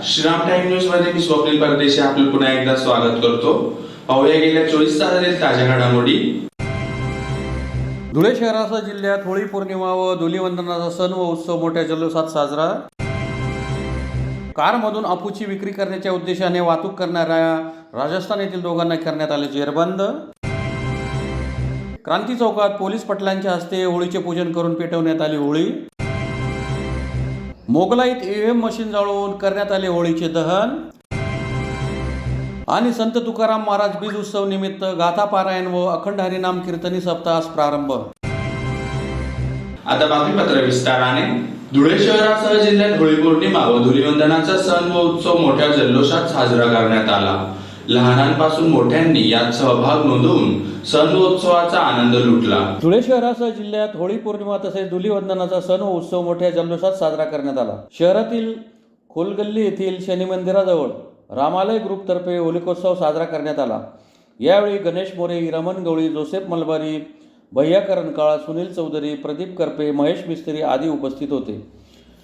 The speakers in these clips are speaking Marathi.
श्रीराम टाइम न्यूज मध्ये मी स्वप्नील परदेशी आपलं पुन्हा एकदा स्वागत करतो। पाहूया गेल्या 24 तासातील ताज्या घडामोडी। धुळे शहरासह जिल्ह्यात होळी पौर्णिमा व धुलीवंदनाचा सण व उत्सव मोठ्या जल्लोषात साजरा। कारमधून अफूची विक्री करण्याच्या उद्देशाने वाहतूक करणाऱ्या राजस्थान येथील दोघांना करण्यात आले जेरबंद। क्रांती चौकात पोलीस पाटलांच्या हस्ते होळीचे पूजन करून पेटवण्यात आली होळी। मोगलाईत ईव्हीएम मशीन जाळून करण्यात आले होळीचे दहन। आणि संत तुकाराम महाराज बीज उत्सव निमित्त गाथा पारायण व अखंड हरिनाम कीर्तनी सप्ताहास प्रारंभ। आता बातमीपत्र विस्ताराने। धुळे शहरासह जिल्ह्यात होळी पौर्णिमा व धुलीवंदनाचा सण व उत्सव मोठ्या जल्लोषात साजरा करण्यात आला। लहानांपासून मोठ्यांनी यात सहभाग नोंदवून सण व उत्सवाचा आनंद लुटला। धुळे शहरासह जिल्ह्यात होळी पौर्णिमा तसेच धुलीवंदनाचा सण व उत्सव मोठ्या जल्लोषात साजरा करण्यात आला। शहरातील खोलगल्ली येथील शनी मंदिराजवळ रामालय ग्रुप तर्फे होलिकोत्सव साजरा करण्यात आला। यावेळी गणेश मोरे, रमण गवळी, जोसेफ मलबारी, भैया करणकाळ, सुनील चौधरी, प्रदीप करपे, महेश मिस्त्री आदी उपस्थित होते।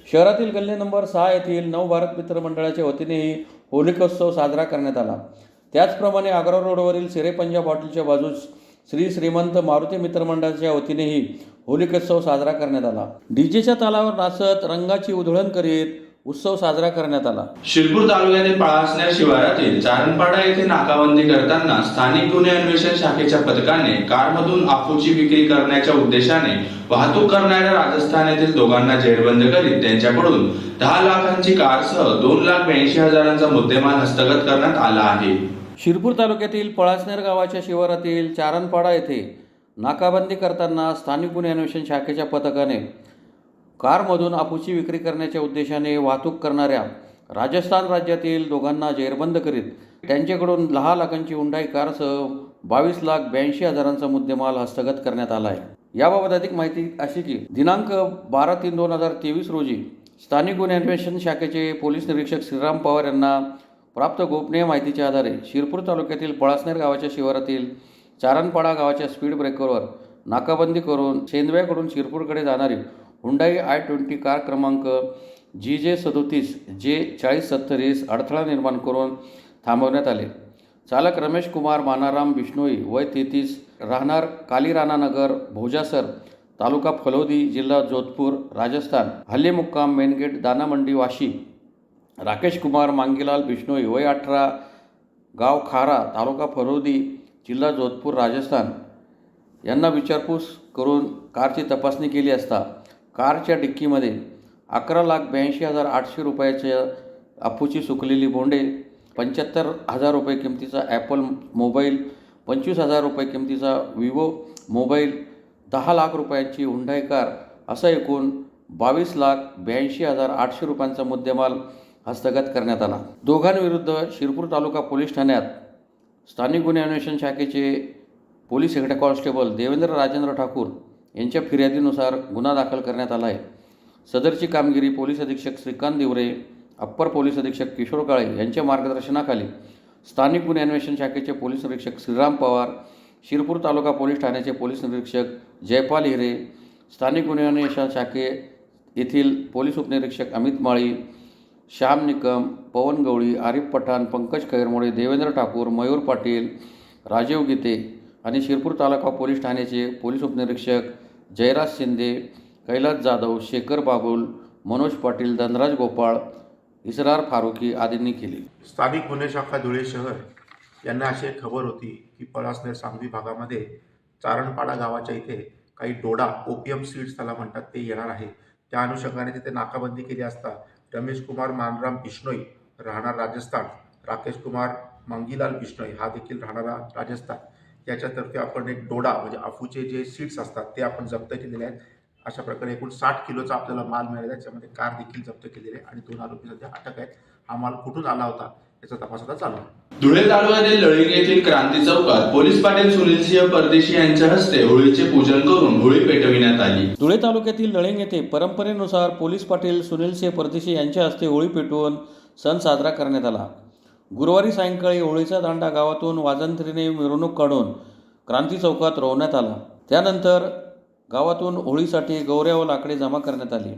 शहरातील गल्ली नंबर 6 येथील नवभारत मित्र मंडळाच्या वतीनेही होलिकोत्सव साजरा करण्यात आला। त्याचप्रमाणे आग्रा रोडवरील सिरे पंजाब हॉटेलच्या बाजूस श्री श्रीमंत मारुती मित्र मंडळाच्या वतीनेही होलिकोत्सव साजरा करण्यात आला। डीजेच्या तालावर नाचत रंगाची उधळण करीत उत्सव साजरा करण्यात आला। शिरपूर तालुक्यातील पळासनेर शिवारातील चारणपाडा येथे नाकाबंदी करताना स्थानिक गुन्हे अन्वेषण शाखेच्या पथकाने कारमधून अफूची विक्री करण्याच्या उद्देशाने वाहतूक करणाऱ्या राजस्थान येथील दोघांना जेरबंद करीत त्यांच्याकडून 10 लाखांची कारसह 2,82,000चा मुद्देमाल हस्तगत करण्यात आला आहे। शिरपूर तालुक्यातील पळासनेर गावाच्या शिवारातील चारणपाडा येथे नाकाबंदी करताना स्थानिक गुन्हे अन्वेषण शाखेच्या पथकाने कारमधून अफूची विक्री करण्याच्या उद्देशाने वाहतूक करणाऱ्या राजस्थान राज्यातील दोघांना जेरबंद करीत त्यांच्याकडून 10 लाखांची हुंडाई कारसह 22,82,000चा मुद्देमाल हस्तगत करण्यात आला आहे। याबाबत अधिक माहिती अशी की दिनांक 12/3/2023 रोजी स्थानिक गुन्हे अन्वेषण शाखेचे पोलीस निरीक्षक श्रीराम पवार यांना प्राप्त गोपनीय माहितीच्या आधारे शिरपूर तालुक्यातील पळासनेर गावाच्या शिवारातील चारणपाडा गावाच्या स्पीड ब्रेकरवर नाकाबंदी करून सेंदव्याकडून शिरपूरकडे जाणारी हुंडाई i20 कार क्रमांक GJ37 J4070 अडथळा निर्माण करून थांबवण्यात आले। चालक रमेश कुमार मानाराम बिश्नोई वय 33 राहणार कालीराणा नगर भोजासर तालुका फलोदी जिल्हा जोधपूर राजस्थान हल्ले मुक्काम मेन गेट दाना मंडी वाशी। राकेश कुमार मांगीलाल बिश्नोई वय 18 गाव खारा तालुका फलोदी जिल्हा जोधपूर राजस्थान यांना विचारपूस करून कारची तपासणी केली असता कारच्या डिक्कीमध्ये 11,82,800 रुपयाच्या अफूची सुकलेली बोंडे, 75,000 रुपये किमतीचा ॲपल मोबाईल, 25,000 रुपये किमतीचा विवो मोबाईल, 10 लाख रुपयांची हुंडाई कार असा एकूण 22,82,800 रुपयांचा मुद्देमाल हस्तगत करण्यात आला। दोघांविरुद्ध शिरपूर तालुका पोलीस ठाण्यात स्थानिक गुन्हे अन्वेषण शाखेचे police head constable Devendra Rajendra Thakur यांच्या फिर्यादीनुसार गुन्हा दाखल करण्यात आला आहे। सदरची कामगिरी पोलीस अधीक्षक श्रीकांत दिवरे, अप्पर पोलीस अधीक्षक किशोर काळे यांच्या मार्गदर्शनाखाली स्थानिक गुन्हे अन्वेषण शाखेचे पोलीस निरीक्षक श्रीराम पवार, शिरपूर तालुका पोलीस ठाण्याचे पोलीस निरीक्षक जयपाल हिरे, स्थानिक गुन्हे अन्वेषण शाखे येथील पोलीस उपनिरीक्षक अमित माळी, श्याम निकम, पवन गवळी, आरिफ पठाण, पंकज खैरमोडे, देवेंद्र ठाकूर, मयूर पाटील, राजीव गीते आणि शिरपूर तालुका पोलीस ठाण्याचे पोलीस उपनिरीक्षक जयराज शिंदे, कैलास जाधव, शेखर बाबुल, मनोज पाटील, धनराज गोपाळ, इसरार फारुकी आदींनी केली। स्थानिक गुन्हे शाखा धुळे शहर यांना अशी एक खबर होती की पळासनेर सांगवी भागामध्ये चारणपाडा गावाच्या इथे काही डोडा ओपीएम सीड्स त्याला म्हणतात ते येणार आहे। त्या अनुषंगाने तिथे नाकाबंदी केली असता रमेश कुमार मानराम बिश्नोई राहणार राजस्थान, राकेश कुमार मंगीलाल बिश्नोई हा देखील राहणारा राजस्थान याच्यातर्फे आपण एक डोडा म्हणजे अफूचे जे सीड्स असतात ते आपण जप्त केलेले आहेत। अशा प्रकारे एकूण 60 किलोचा आपल्याला माल मिळाला, त्याच्यामध्ये कार देखील जप्त केलेली आहे आणि 2 आरोपी सध्या अटक आहेत। हा माल कुठून आला होता याचा तपास आता चालू आहे। धुळे तालुक्यातील लळिंग येथील क्रांती चौकात पोलीस पाटील सुनील परदेशी यांच्या हस्ते होळीचे पूजन करून होळी पेटविण्यात आली। धुळे तालुक्यातील लळिंग येथे परंपरेनुसार पोलीस पाटील सुनील परदेशी यांच्या हस्ते होळी पेटवून सण साजरा करण्यात आला। गुरुवारी सायंकाळी होळीचा दांडा गावातून वाजंत्रीने मिरवणूक काढून क्रांती चौकात रोवण्यात आला। त्यानंतर गावातून होळीसाठी गौऱ्या व लाकडे जमा करण्यात आली।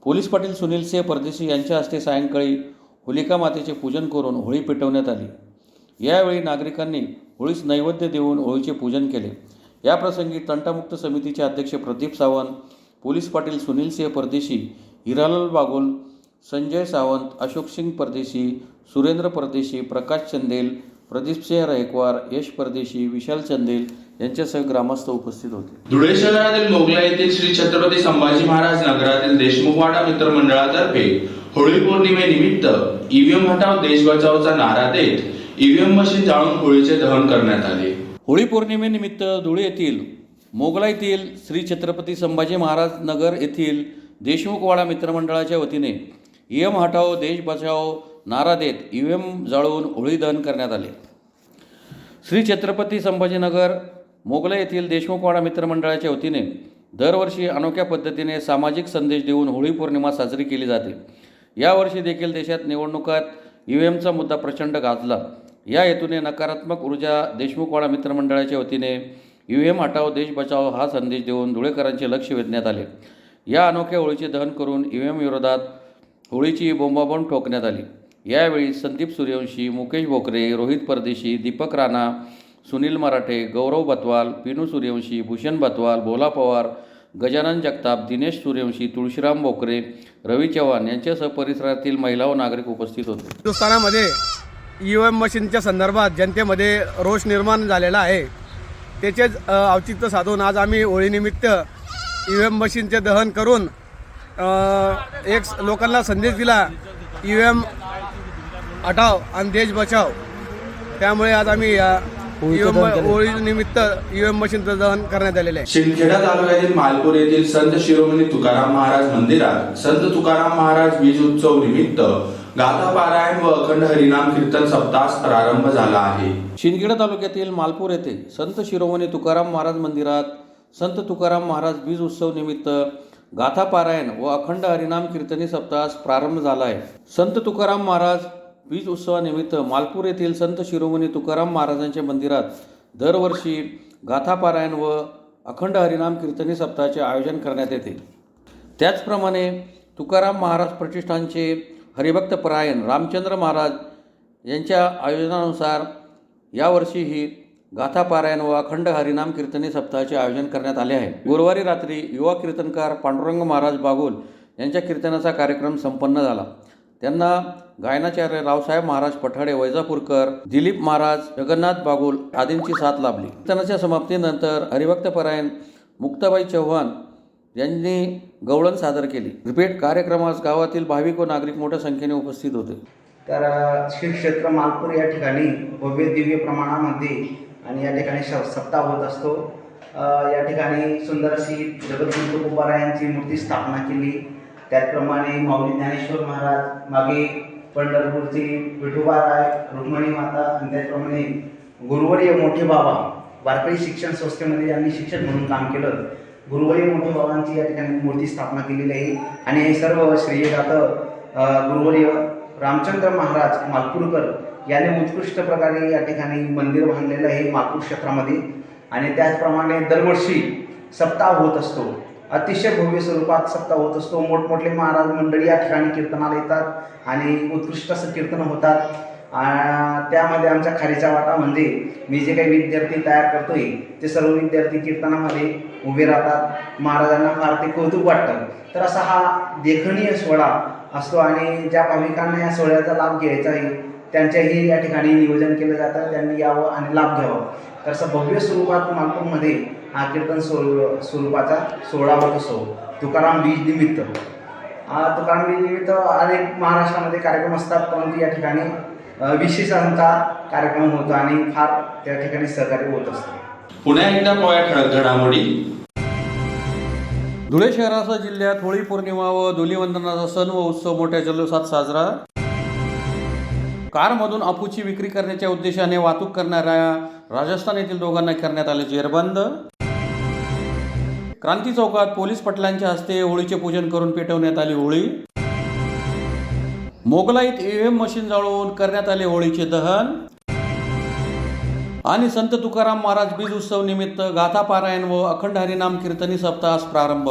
पोलीस पाटील सुनील परदेशी यांच्या हस्ते सायंकाळी होलिका मातेचे पूजन करून होळी पेटवण्यात आली। यावेळी नागरिकांनी होळीस नैवेद्य देऊन होळीचे पूजन केले। याप्रसंगी तंटामुक्त समितीचे अध्यक्ष प्रदीप सावंत, पोलीस पाटील सुनील सिंह परदेशी, हिरालाल बागुल, संजय सावंत, अशोक सिंग परदेशी, सुरेंद्र परदेशी, प्रकाश चंदेल, प्रदीप सिंह रायकवार, यश परदेशी, विशाल चंदेल यांच्यासह ग्रामस्थ उपस्थित होते। धुळे शहरातील मोगला येथील श्री छत्रपती संभाजी महाराज नगरातील देशमुखवाडा मित्रमंडळातर्फे होळी पौर्णिमेनिमित्त ईव्हीएम हटाव देश बचावचा नारा देत ईव्हीएम मशीन जाळून होळीचे दहन करण्यात आले। होळी पौर्णिमेनिमित्त धुळे येथील मोगला येथील श्री छत्रपती संभाजी महाराज नगर येथील देशमुखवाडा मित्रमंडळाच्या वतीने ईव्हीएम हटाव देश बचाव नारा देत ईव्हीएम जाळून होळी दहन करण्यात आले। श्री छत्रपती संभाजीनगर मोगला येथील देशमुखवाडा मित्रमंडळाच्या वतीने दरवर्षी अनोख्या पद्धतीने सामाजिक संदेश देऊन होळी पौर्णिमा साजरी केली जाते। यावर्षी देखील देशात निवडणुकात ईव्हीएमचा मुद्दा प्रचंड गाजला। या हेतूने नकारात्मक ऊर्जा देशमुखवाडा मित्रमंडळाच्या वतीने ईव्हीएम हटाव देश बचाव हा संदेश देऊन धुळेकरांचे लक्ष वेधण्यात आले। या अनोख्या होळीचे दहन करून ईव्हीएम विरोधात होळीची बोंबाबोंब ठोकण्यात आली। यावेळी संदीप सूर्यवंशी, मुकेश भोकरे, रोहित परदेशी, दीपक राणा, सुनील मराठे, गौरव बतवाल, पिनू सूर्यवंशी, भूषण बतवाल, भोला पवार, गजानन जगताप, दिनेश सूर्यवंशी, तुळशीराम भोकरे, रवी चव्हाण यांच्यासह परिसरातील महिला व नागरिक उपस्थित होते। हिंदुस्थानामध्ये ईव्हीएम मशीनच्या संदर्भात जनतेमध्ये रोष निर्माण झालेला आहे। त्याचेच औचित्य साधून आज आम्ही होळीनिमित्त ईव्हीएम मशीनचे दहन करून एक लोकांना संदेश दिला, ईव्हीएम हटाव आणि देश बचाव। त्यामुळे आज आम्ही होळीनिमित्त ईव्हीएम मशीनचं दहन करण्यात आलेलं आहे। शिंदखेडा तालुक्यातील मालपूर येथील संत शिरोमणी तुकाराम महाराज मंदिरात संत तुकाराम महाराज बीज उत्सव निमित्त गाथा पारायण व अखंड हरिनाम कीर्तन सप्तास प्रारंभ झाला आहे। शिंदखेडा तालुक्यातील मालपूर येथे संत शिरोमणी तुकाराम महाराज मंदिरात संत तुकाराम महाराज बीज उत्सव निमित्त गाथा पारायण व अखंड हरिनाम कीर्तनी सप्तास प्रारंभ झाला आहे। संत तुकाराम महाराज बीज उत्सवानिमित्त मालपूर येथील संत शिरोमणी तुकाराम महाराजांच्या मंदिरात दरवर्षी गाथा पारायण व अखंड हरिनाम कीर्तनी सप्ताहाचे आयोजन करण्यात येते। त्याचप्रमाणे तुकाराम महाराज प्रतिष्ठानचे हरिभक्त परायण रामचंद्र महाराज यांच्या आयोजनानुसार यावर्षीही गाथा पारायण व अखंड हरिनाम कीर्तनी सप्ताहाचे आयोजन करण्यात आले आहे। गुरुवारी रात्री युवा कीर्तनकार पांडुरंग महाराज बागुल यांच्या कीर्तनाचा कार्यक्रम संपन्न झाला। त्यांना गायनाचार्य रावसाहेब महाराज पठाडे वैजापूरकर, दिलीप महाराज, जगन्नाथ बागुल आदींची साथ लाभली। कीर्तनाच्या समाप्तीनंतर हरिभक्त परायण मुक्ताबाई चव्हाण यांनी गवळण सादर केली। रिपीट कार्यक्रमास गावातील भाविक व नागरिक मोठ्या संख्येने उपस्थित होते। तर श्री क्षेत्र मालपूर या ठिकाणी भव्य दिव्य प्रमाणामध्ये आणि या ठिकाणी सप्ताह होत असतो। या ठिकाणी सुंदर अशी जगद्गुरू तुकोबारायांची मूर्ती स्थापना केली। त्याचप्रमाणे माऊली ज्ञानेश्वर महाराज, मागे पंढरपूरची विठोबाराय, रुक्मिणी माता आणि त्याचप्रमाणे गुरुवर्य मोठे बाबा वारकरी शिक्षण संस्थेमध्ये यांनी शिक्षक म्हणून काम केलं। गुरुवर्य मोठे बाबांची या ठिकाणी मूर्ती स्थापना केलेली आहे आणि हे सर्व श्रेय जातं गुरुवर्य रामचंद्र महाराज मालपूरकर यांनी उत्कृष्ट प्रकारे या ठिकाणी मंदिर बांधलेलं आहे मालपूर क्षेत्रामध्ये। आणि त्याचप्रमाणे दरवर्षी सप्ताह होत असतो, अतिशय भव्य स्वरूपात सप्ताह होत असतो। मोठमोठे महाराज मंडळी या ठिकाणी कीर्तनाला येतात आणि उत्कृष्ट असं कीर्तन होतात। त्यामध्ये आमचा खारीचा वाटा म्हणजे मी जे काही विद्यार्थी तयार करतोय ते सर्व विद्यार्थी कीर्तनामध्ये उभे राहतात। महाराजांना फार ते कौतुक वाटतं। तर असा हा देखणीय सोहळा असतो आणि ज्या भाविकांना या सोहळ्याचा लाभ घ्यायचा आहे त्यांच्याही या ठिकाणी नियोजन केलं जातं, त्यांनी यावं आणि लाभ घ्यावा। तर असं भव्य स्वरूपात मालपूरमध्ये हा कीर्तन स्वरूपाचा सोहळा होत असतो तुकाराम बीज निमित्त। तुकाराम बीज निमित्त अनेक महाराष्ट्रामध्ये कार्यक्रम असतात, परंतु या ठिकाणी विशेषांचा कार्यक्रम होतो आणि फार त्या ठिकाणी सहकार्य होत असतं। पुन्हा एकदा पोया ठळक घडामोडी। धुळे शहरासह जिल्ह्यात होळी पौर्णिमा व धुलीवंदनाचा सण व उत्सव मोठ्या जल्लोषात साजरा। कारमधून अफूची विक्री करण्याच्या उद्देशाने वाहतूक करणाऱ्या राजस्थान येथील दोघांना करण्यात आले जेरबंद। क्रांती चौकात पोलीस पाटलांच्या हस्ते होळीचे पूजन करून पेटवण्यात आली होळी। मोगलाईत ईव्हीएम मशीन जाळून करण्यात आले होळीचे दहन। आणि संत तुकाराम महाराज बीज उत्सव निमित्त गाथा पारायण व अखंड हरिनाम कीर्तनी सप्ताहास प्रारंभ।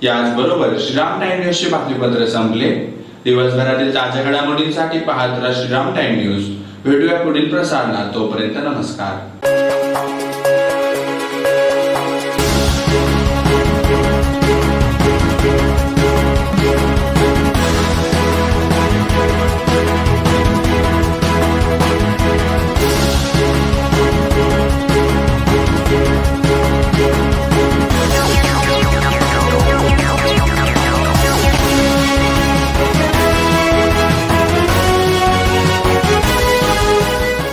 याचबरोबर श्रीराम 9 न्यूजचे बातमीपत्र संपले। दिवसभरातील ताज्या घडामोडींसाठी पाहत राहा श्रीराम टाइम न्यूज. भेटूया पुढील प्रसारणात. तोपर्यंत नमस्कार.